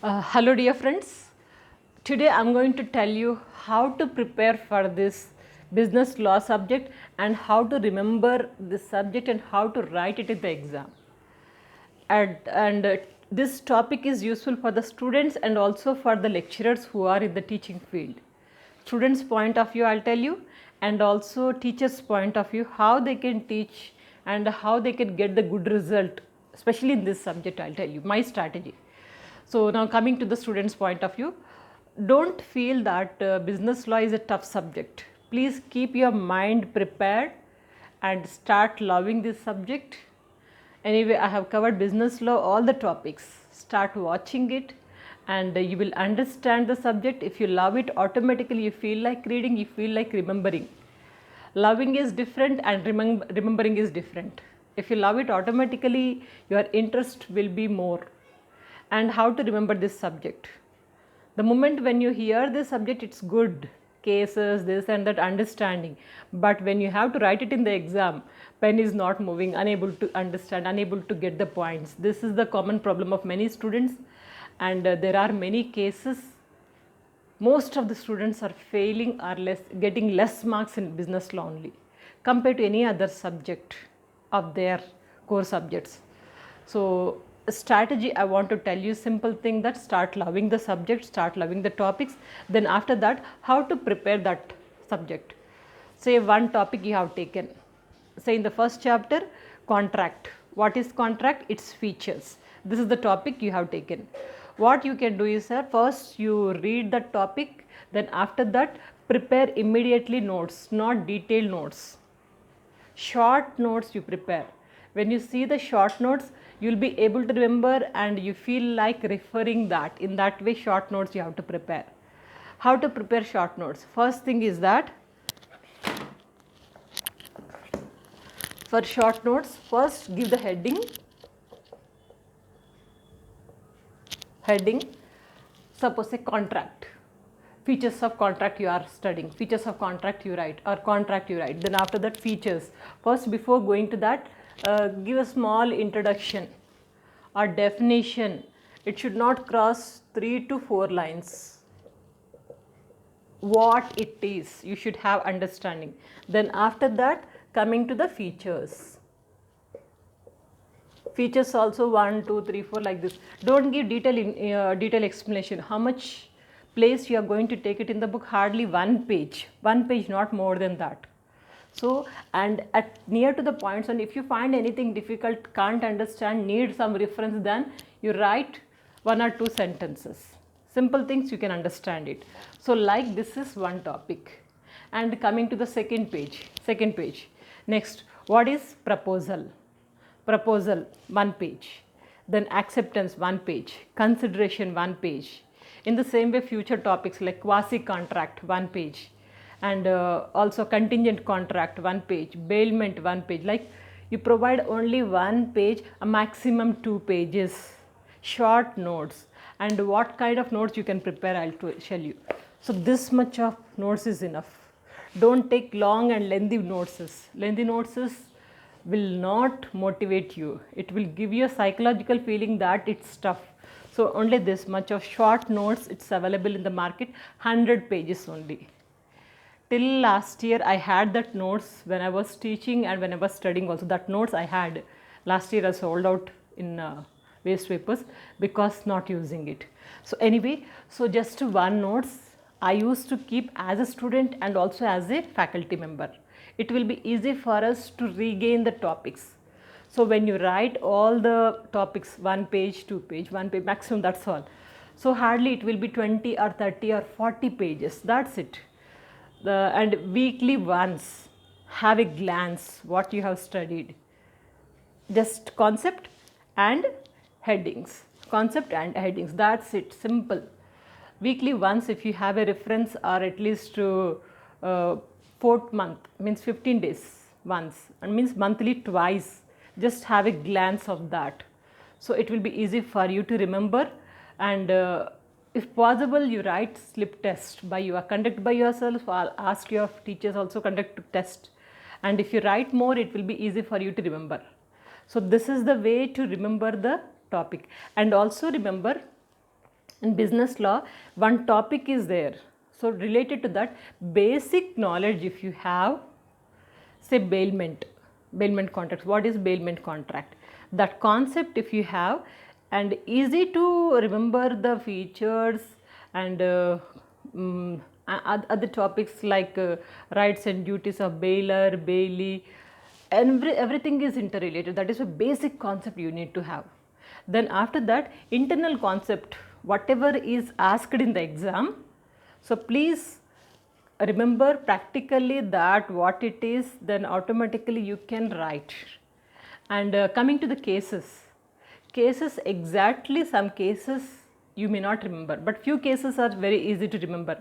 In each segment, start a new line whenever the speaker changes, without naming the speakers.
Hello dear friends, today I am going to tell you how to prepare for this business law subject and how to remember this subject and how to write it in the exam. And this topic is useful for the students and also for the lecturers who are in the teaching field. Students' point of view I will tell you, and also teachers' point of view, how they can teach and how they can get the good result, especially in this subject. I will tell you my strategy. So now coming to the students' point of view, don't feel that business law is a tough subject. Please keep your mind prepared and start loving this subject. Anyway, I have covered business law, all the topics. Start watching it and you will understand the subject. If you love it, automatically you feel like reading, you feel like remembering. Loving is different and remembering is different. If you love it, automatically your interest will be more. And how to remember this subject. The moment when you hear this subject, it's good, cases, this and that, understanding. But when you have to write it in the exam, pen is not moving, unable to understand, unable to get the points. This is the common problem of many students, and there are many cases. Most of the students are failing or getting less marks in business law only compared to any other subject of their core subjects. So strategy I want to tell you, simple thing, that start loving the subject, start loving the topics. Then after that, how to prepare that subject. Say one topic you have taken. Say in the first chapter, contract. What is contract? Its features. This is the topic you have taken. What you can do is, first you read the topic, then after that prepare immediately notes, not detailed notes. Short notes you prepare. When you see the short notes, you will be able to remember and you feel like referring that. In that way, short notes you have to prepare. How to prepare short notes? First thing is that for short notes, first give the heading. Suppose say contract. Features of contract you are studying, features of contract you write, or contract you write. Then after that, features. First, before going to that, give a small introduction or definition. It should not cross 3 to 4 lines. What it is, you should have understanding. Then after that, coming to the features. Features also 1, 2, 3, 4 like this. Don't give detail explanation. How much place you are going to take it in the book? Hardly one page, not more than that. So, and at near to the points, and if you find anything difficult, can't understand, need some reference, then you write 1 or 2 sentences. Simple things you can understand it. So like this is one topic. And coming to the second page. Next, what is proposal? Proposal 1 page. Then acceptance 1 page. Consideration 1 page. In the same way, future topics like quasi contract 1 page. And also contingent contract 1 page, bailment 1 page. Like you provide only 1 page, a maximum 2 pages, short notes. And what kind of notes you can prepare, I'll tell you. So this much of notes is enough. Don't take long and lengthy notes. Lengthy notes will not motivate you. It will give you a psychological feeling that it's tough. So only this much of short notes, it's available in the market, 100 pages only. Till last year I had that notes when I was teaching and when I was studying also. That notes I had last year I sold out in waste papers because not using it. So anyway, so just 1 notes I used to keep as a student and also as a faculty member. It will be easy for us to regain the topics. So when you write all the topics, 1 page, 2 page, 1 page, maximum, that's all. So hardly it will be 20 or 30 or 40 pages, that's it. And weekly once, have a glance what you have studied. Just concept and headings, that's it, simple. Weekly once, if you have a reference, or at least 4th month, means 15 days once, and means monthly twice, just have a glance of that. So it will be easy for you to remember. And if possible, you write slip test conduct by yourself, or ask your teachers also conduct test. And if you write more, it will be easy for you to remember. So this is the way to remember the topic. And also remember, In business law, one topic is there. So related to that, basic knowledge if you have, say bailment contracts. What is bailment contract? That concept if you have, and easy to remember the features and other topics like rights and duties of bailer, bailee, everything is interrelated. That is a basic concept you need to have. Then after that, internal concept, whatever is asked in the exam. So please remember practically that what it is, then automatically you can write. And coming to the cases exactly, some cases you may not remember, but few cases are very easy to remember,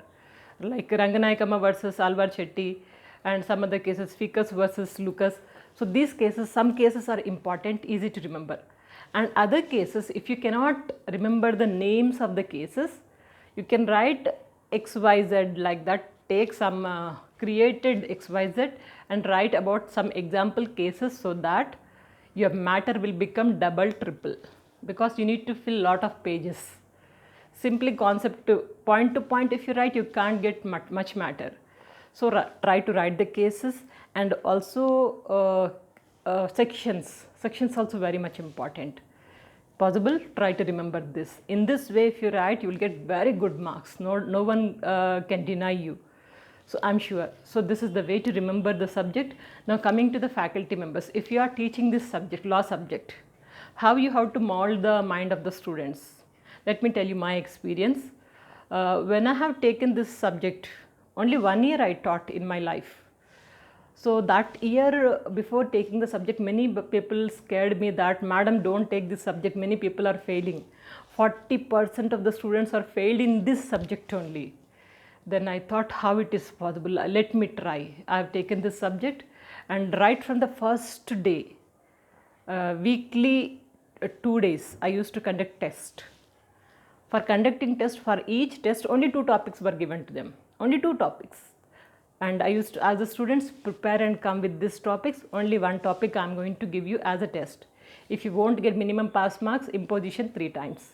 like Ranganayakama versus Alvar Chetty, and some other cases Ficus versus Lucas. So these cases, some cases are important, easy to remember, and other cases if you cannot remember the names of the cases, you can write XYZ like that. Take some created XYZ and write about some example cases, so that your matter will become double, triple, because you need to fill lot of pages. Simply concept to point if you write, you can't get much matter. So try to write the cases, and also sections also very much important. Possible, try to remember this. In this way if you write, you will get very good marks. No one can deny you. So I'm sure. So this is the way to remember the subject. Now coming to the faculty members, if you are teaching this subject, law subject, how you have to mold the mind of the students. Let me tell you my experience. When I have taken this subject, only 1 year I taught in my life. So that year before taking the subject, many people scared me that, madam, don't take this subject, many people are failing. 40% of the students are failed in this subject only. Then I thought, how it is possible, let me try. I have taken this subject, and right from the first day, weekly 2 days, I used to conduct test. For conducting test, for each test, only 2 topics were given to them, only 2 topics. And I used to, as the students, prepare and come with these topics, only 1 topic I am going to give you as a test. If you won't get minimum pass marks, imposition 3 times.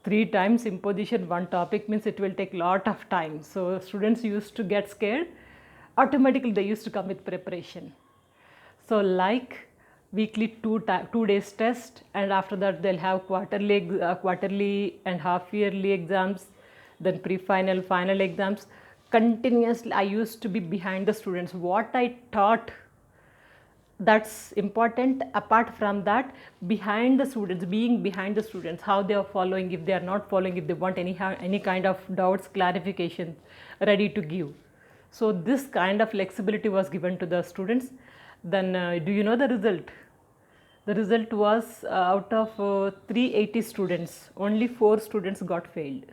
3 times imposition, 1 topic means it will take lot of time. So students used to get scared, automatically they used to come with preparation. So like weekly 2 days test, and after that they'll have quarterly and half yearly exams, then pre-final, final exams. Continuously I used to be behind the students. What I taught, that's important. Apart from that, behind the students, being behind the students, how they are following, if they are not following, if they want any kind of doubts, clarification, ready to give. So this kind of flexibility was given to the students. Then do you know the result? The result was out of 380 students, only 4 students got failed.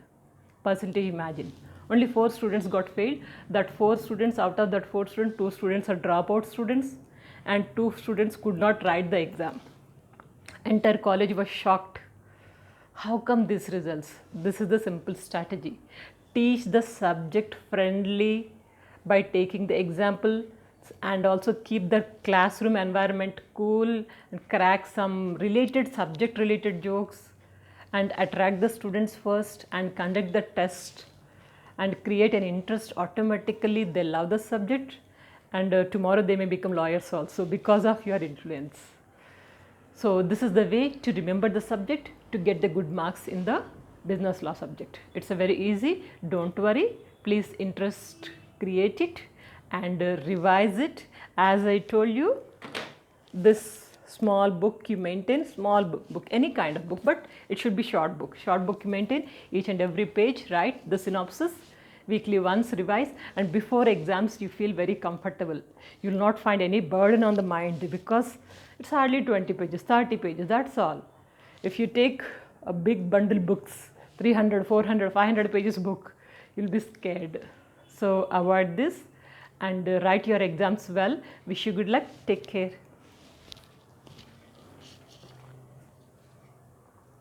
Percentage, imagine. Only 4 students got failed. That 4 students, out of that 4 students, 2 students are dropout students, and 2 students could not write the exam. Entire college was shocked. How come these results? This is the simple strategy. Teach the subject friendly by taking the example, and also keep the classroom environment cool, and crack some subject related jokes, and attract the students first, and conduct the test, and create an interest. Automatically they love the subject, and tomorrow they may become lawyers also because of your influence. So this is the way to remember the subject, to get the good marks in the business law subject. It's a very easy, don't worry, please create it and revise it. As I told you, this small book you maintain, small book, any kind of book, but it should be short book you maintain. Each and every page write the synopsis, weekly once revise, and before exams you feel very comfortable. You will not find any burden on the mind, because it's hardly 20 pages, 30 pages, that's all. If you take a big bundle books, 300, 400, 500 pages book, you'll be scared. So avoid this and write your exams well. Wish you good luck. Take care.